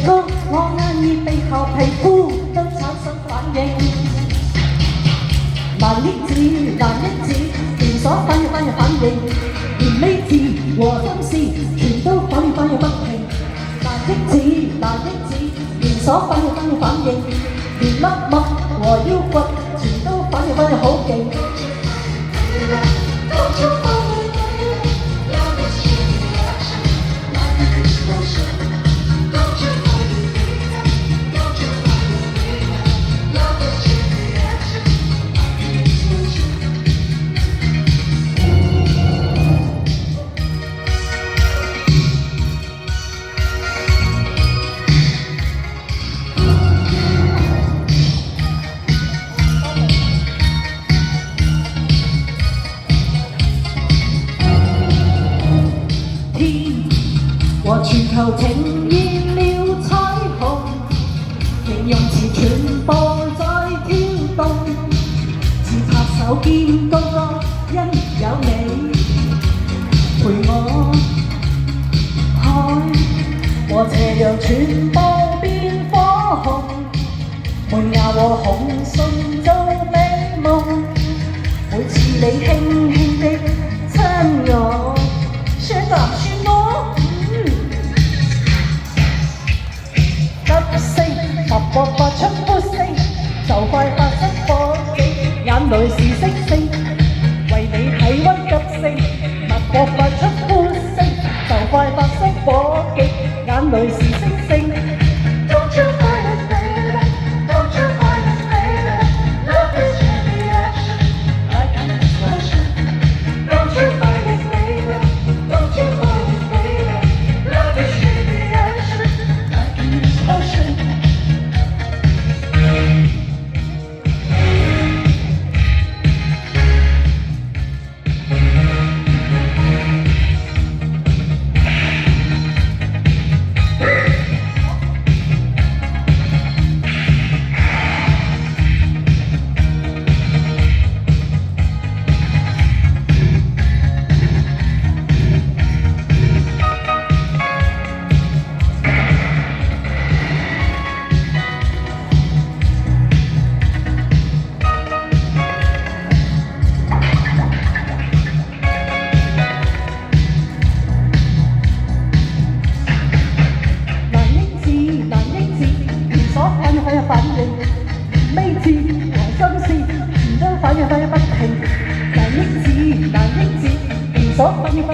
歌，我眼耳鼻喉皮膚都產生反應。難抑制，難抑制，連鎖反應連尾字和音事全都反應不停。難抑制，難抑制，連鎖反應，連粒脈和腰骨全都反應好勁。和全球呈現了彩虹，形容詞全部在跳動，自拍手見高歌，因有你陪我開，和斜陽全部變火紅，門牙和紅唇做美夢，每次你輕輕的親我，算男算我。默發出呼聲，就快發生火警，眼淚是星星，為你體溫急升。默發出呼聲，就快發生火警，眼淚是星星。Don't you find it, baby? Don't you find it, baby? Love is in the action, like an explosion. Don't you find it, baby? Don't you find it, baby? Love is in the action, like an explosion.反應，尾字和心事全都反應不停，難抑制，連鎖反應。